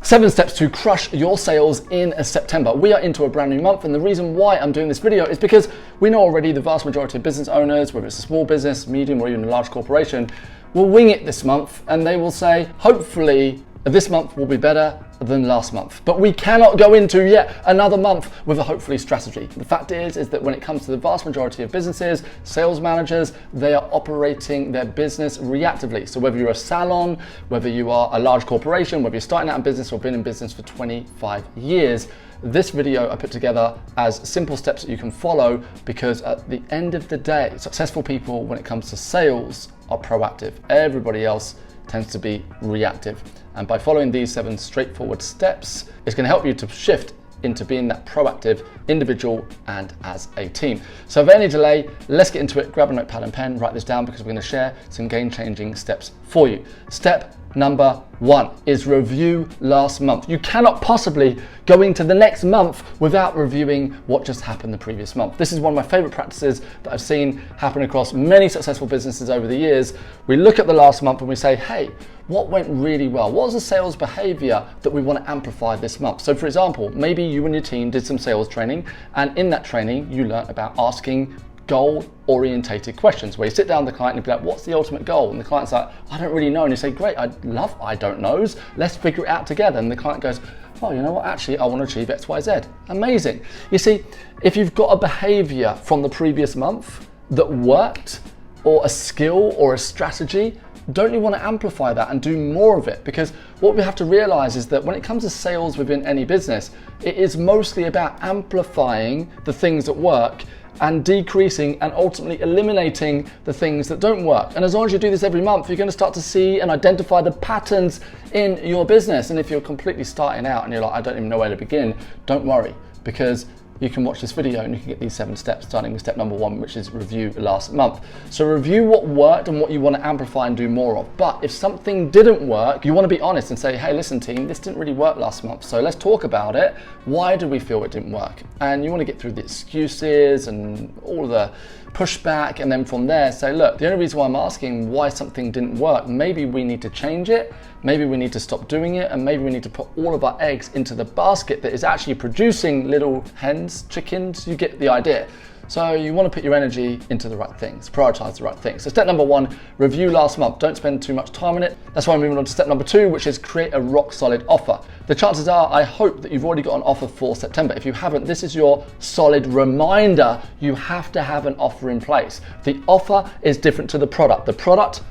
7 steps to crush your sales in September. We are into a brand new month, and the reason why I'm doing this video is because we know already the vast majority of business owners, whether it's a small business, medium, or even a large corporation, will wing it this month, and they will say, hopefully this month will be better than last month. But we cannot go into yet another month with a hopefully strategy. The fact is that when it comes to the vast majority of businesses, sales managers, they are operating their business reactively. So whether you're a salon, whether you are a large corporation, whether you're starting out in business or been in business for 25 years, this video I put together as simple steps that you can follow, because at the end of the day, successful people when it comes to sales are proactive. Everybody else tends to be reactive. And by following these 7 straightforward steps, it's going to help you to shift into being that proactive individual and as a team. So without any delay, let's get into it. Grab a notepad and pen, write this down, because we're going to share some game-changing steps for you. Step number 1 is review last month. You cannot possibly go into the next month without reviewing what just happened the previous month. This is one of my favorite practices that I've seen happen across many successful businesses over the years. We look at the last month and we say, hey, what went really well? What was the sales behavior that we want to amplify this month? So for example, maybe you and your team did some sales training, and in that training, you learned about asking goal-orientated questions, where you sit down with the client and you be like, what's the ultimate goal? And the client's like, I don't really know. And you say, great, I love I don't knows. Let's figure it out together. And the client goes, oh, you know what? Actually, I want to achieve X, Y, Z. Amazing. You see, if you've got a behavior from the previous month that worked, or a skill or a strategy, don't you want to amplify that and do more of it? Because what we have to realize is that when it comes to sales within any business, it is mostly about amplifying the things that work and decreasing and ultimately eliminating the things that don't work. And as long as you do this every month, you're going to start to see and identify the patterns in your business. And if you're completely starting out and you're like, I don't even know where to begin, don't worry, because you can watch this video and you can get these 7 steps, starting with step number 1, which is review last month. So review what worked and what you want to amplify and do more of. But if something didn't work, you want to be honest and say, hey, listen team, this didn't really work last month. So let's talk about it. Why do we feel it didn't work? And you want to get through the excuses and all of the pushback, and then from there say, look, the only reason why I'm asking why something didn't work, maybe we need to change it, maybe we need to stop doing it, and maybe we need to put all of our eggs into the basket that is actually producing little hens, chickens, you get the idea. So you want to put your energy into the right things, prioritize the right things. So step number 1, review last month. Don't spend too much time on it. That's why I'm moving on to step number 2, which is create a rock solid offer. The chances are, I hope that you've already got an offer for September. If you haven't, this is your solid reminder. You have to have an offer in place. The offer is different to the product. The product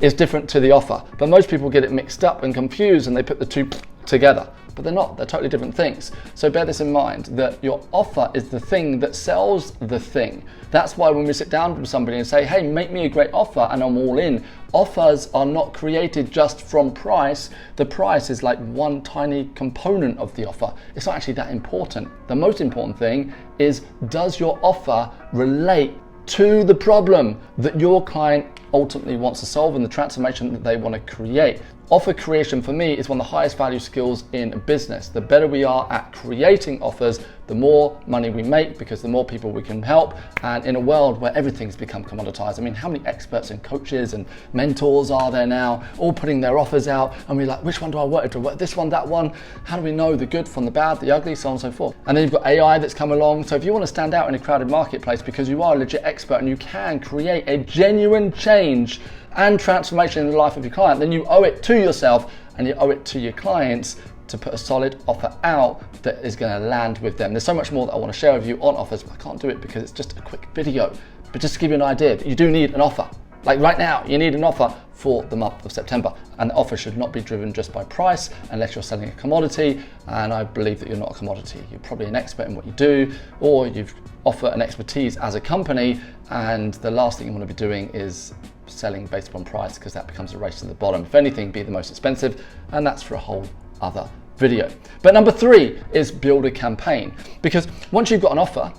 is different to the offer. But most people get it mixed up and confused, and they put the two together. But they're not, they're totally different things. So bear this in mind, that your offer is the thing that sells the thing. That's why when we sit down with somebody and say, hey, make me a great offer and I'm all in, offers are not created just from price. The price is like one tiny component of the offer. It's not actually that important. The most important thing is, does your offer relate to the problem that your client ultimately wants to solve and the transformation that they want to create? Offer creation for me is one of the highest value skills in business. The better we are at creating offers, the more money we make, because the more people we can help. And in a world where everything's become commoditized, I mean, how many experts and coaches and mentors are there now, all putting their offers out, and we're like, which one do I work? Do I work this one, that one? How do we know the good from the bad, the ugly, so on and so forth? And then you've got AI that's come along. So if you want to stand out in a crowded marketplace because you are a legit expert and you can create a genuine change and transformation in the life of your client, then you owe it to yourself and you owe it to your clients to put a solid offer out that is going to land with them. There's so much more that I want to share with you on offers, but I can't do it because it's just a quick video. But just to give you an idea, that you do need an offer. Like right now, you need an offer for the month of September, and the offer should not be driven just by price unless you're selling a commodity, and I believe that you're not a commodity. You're probably an expert in what you do, or you've offer an expertise as a company, and the last thing you want to be doing is selling based upon price, because that becomes a race to the bottom. If anything, be the most expensive, and that's for a whole other video. But number 3 is build a campaign, because once you've got an offer,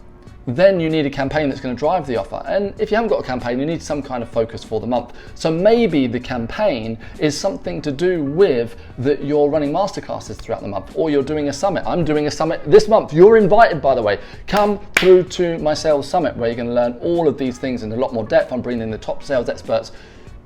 then you need a campaign that's going to drive the offer. And if you haven't got a campaign, you need some kind of focus for the month. So maybe the campaign is something to do with that you're running masterclasses throughout the month, or you're doing a summit. I'm doing a summit this month. You're invited, by the way. Come through to my sales summit, where you're going to learn all of these things in a lot more depth. I'm bringing in the top sales experts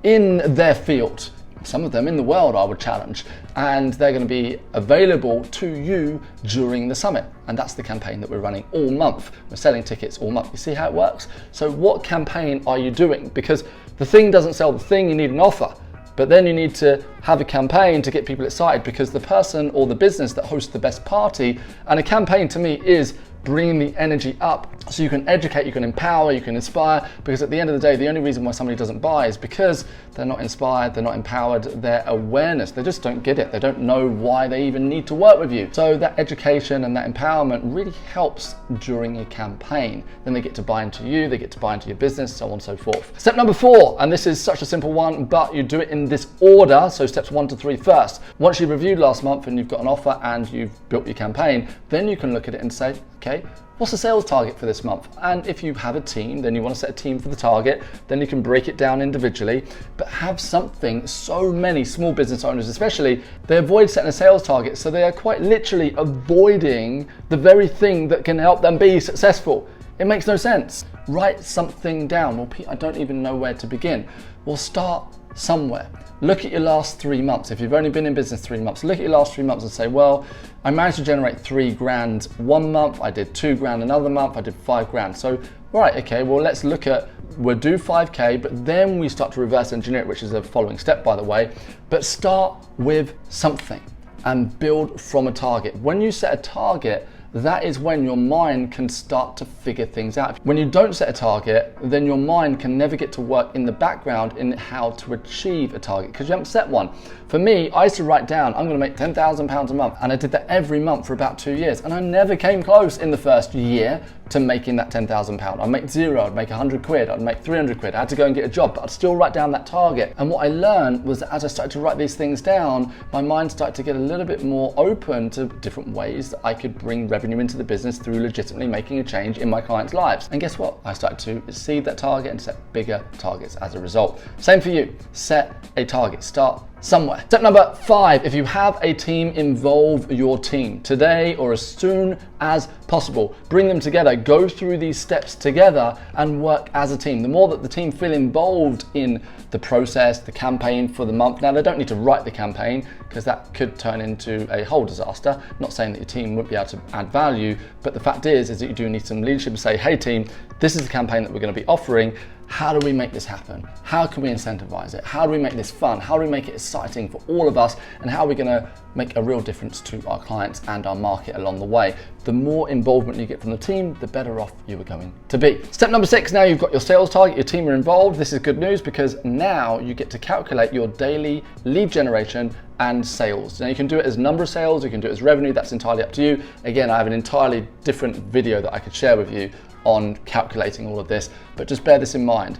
in their field. some of them in the world, I would challenge, and they're going to be available to you during the summit. And that's the campaign that we're running all month. We're selling tickets all month. You see how it works? So what campaign are you doing? Because the thing doesn't sell the thing, you need an offer. But then you need to have a campaign to get people excited, because the person or the business that hosts the best party, and a campaign to me is bringing the energy up so you can educate, you can empower, you can inspire, because at the end of the day, the only reason why somebody doesn't buy is because they're not inspired, they're not empowered, their awareness, they just don't get it. They don't know why they even need to work with you. So that education and that empowerment really helps during a campaign. Then they get to buy into you, they get to buy into your business, so on and so forth. Step number 4, and this is such a simple one, but you do it in this order. So steps 1 to 3 first. Once you've reviewed last month and you've got an offer and you've built your campaign, then you can look at it and say, okay, what's the sales target for this month? And if you have a team, then you want to set a team for the target, then you can break it down individually, but have something. So many small business owners especially, they avoid setting a sales target, so they are quite literally avoiding the very thing that can help them be successful. It makes no sense. Write something down. Well, Pete, I don't even know where to begin. Well, start somewhere. Look at your last 3 months. If you've only been in business 3 months, look at your last 3 months and say, well, I managed to generate 3 grand one month, I did 2 grand another month, I did 5 grand. So, right, okay, well, let's look at, we'll do 5K, but then we start to reverse engineer it, which is the following step, by the way. But start with something and build from a target. When you set a target, that is when your mind can start to figure things out. When you don't set a target, then your mind can never get to work in the background in how to achieve a target, because you haven't set one. For me, I used to write down, I'm going to make £10,000 a month, and I did that every month for about 2 years, and I never came close in the first year to making that £10,000. I'd make 0, I'd make 100 quid, I'd make 300 quid, I had to go and get a job, but I'd still write down that target. And what I learned was that as I started to write these things down, my mind started to get a little bit more open to different ways that I could bring revenue into the business through legitimately making a change in my clients' lives. And guess what? I started to exceed that target and set bigger targets as a result. Same for you. Set a target. Start somewhere. Step number 5, if you have a team, involve your team today or as soon as possible. Bring them together, go through these steps together and work as a team. The more that the team feel involved in the process, the campaign for the month. Now, they don't need to write the campaign because that could turn into a whole disaster. Not saying that your team won't be able to add value, but the fact is that you do need some leadership to say, hey team, this is the campaign that we're going to be offering. How do we make this happen? How can we incentivize it? How do we make this fun? How do we make it exciting for all of us? And how are we going to make a real difference to our clients and our market along the way? The more involvement you get from the team, the better off you are going to be. Step number 6, now you've got your sales target, your team are involved. This is good news because now you get to calculate your daily lead generation and sales. Now you can do it as number of sales, you can do it as revenue, that's entirely up to you. Again, I have an entirely different video that I could share with you on calculating all of this, but just bear this in mind.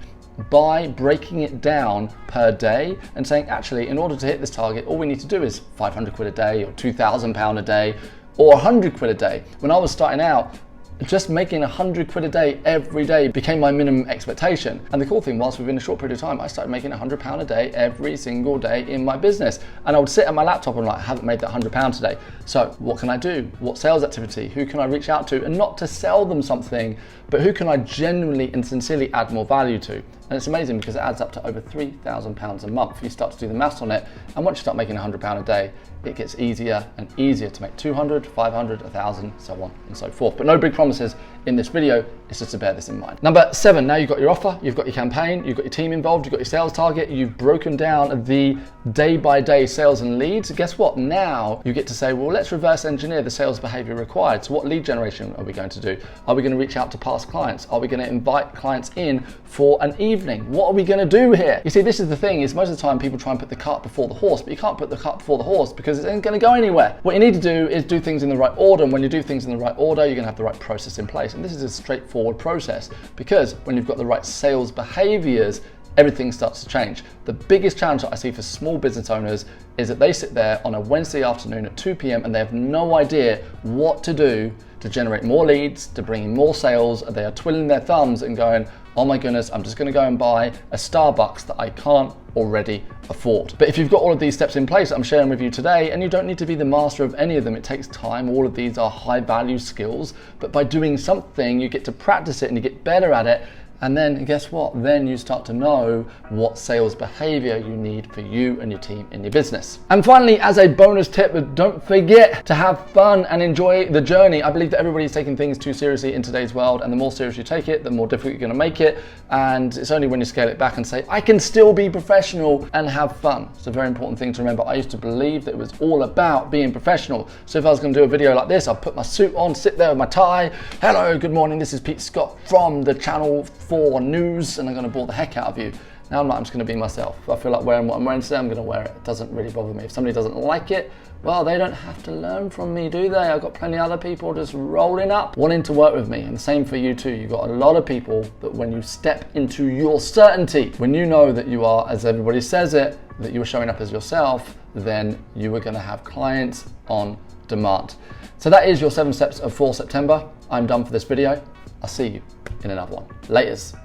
By breaking it down per day and saying, actually, in order to hit this target, all we need to do is 500 quid a day or £2,000 a day or 100 quid a day. When I was starting out, just making 100 quid a day every day became my minimum expectation. And the cool thing was, within a short period of time, I started making £100 a day every single day in my business. And I would sit at my laptop and like, I haven't made that £100 today. So what can I do? What sales activity? Who can I reach out to? And not to sell them something, but who can I genuinely and sincerely add more value to? And it's amazing because it adds up to over £3,000 a month. You start to do the maths on it, and once you start making £100 a day, it gets easier and easier to make 200, 500, 1,000, so on and so forth. But no big promises in this video, it's just to bear this in mind. Number 7, now you've got your offer, you've got your campaign, you've got your team involved, you've got your sales target, you've broken down the day-by-day sales and leads. Guess what? Now you get to say, well, let's reverse engineer the sales behavior required. So what lead generation are we going to do? Are we going to reach out to past clients? Are we going to invite clients in for an evening? What are we going to do here? You see, this is the thing, is most of the time people try and put the cart before the horse, but you can't put the cart before the horse because it ain't going to go anywhere. What you need to do is do things in the right order, and when you do things in the right order, you're going to have the right process in place. And this is a straightforward process because when you've got the right sales behaviors, everything starts to change. The biggest challenge that I see for small business owners is that they sit there on a Wednesday afternoon at 2 p.m. and they have no idea what to do to generate more leads, to bring in more sales. They are twiddling their thumbs and going, oh my goodness, I'm just going to go and buy a Starbucks that I can't already afford. But if you've got all of these steps in place that I'm sharing with you today, and you don't need to be the master of any of them, it takes time. All of these are high value skills, but by doing something, you get to practice it and you get better at it. And then guess what? Then you start to know what sales behavior you need for you and your team in your business. And finally, as a bonus tip, don't forget to have fun and enjoy the journey. I believe that everybody's taking things too seriously in today's world, and the more serious you take it, the more difficult you're going to make it. And it's only when you scale it back and say, I can still be professional and have fun. It's a very important thing to remember. I used to believe that it was all about being professional. So if I was going to do a video like this, I'd put my suit on, sit there with my tie. Hello, good morning. This is Pete Scott from the Channel 4 News, and I'm going to bore the heck out of you. Now I'm like, I'm just going to be myself. If I feel like wearing what I'm wearing today, I'm going to wear it. It doesn't really bother me. If somebody doesn't like it, well, they don't have to learn from me, do they? I've got plenty of other people just rolling up, wanting to work with me. And the same for you too. You've got a lot of people that when you step into your certainty, when you know that you are, as everybody says it, that you are showing up as yourself, then you are going to have clients on demand. So that is your 7 steps for September. I'm done for this video. I'll see you in another one. Laters.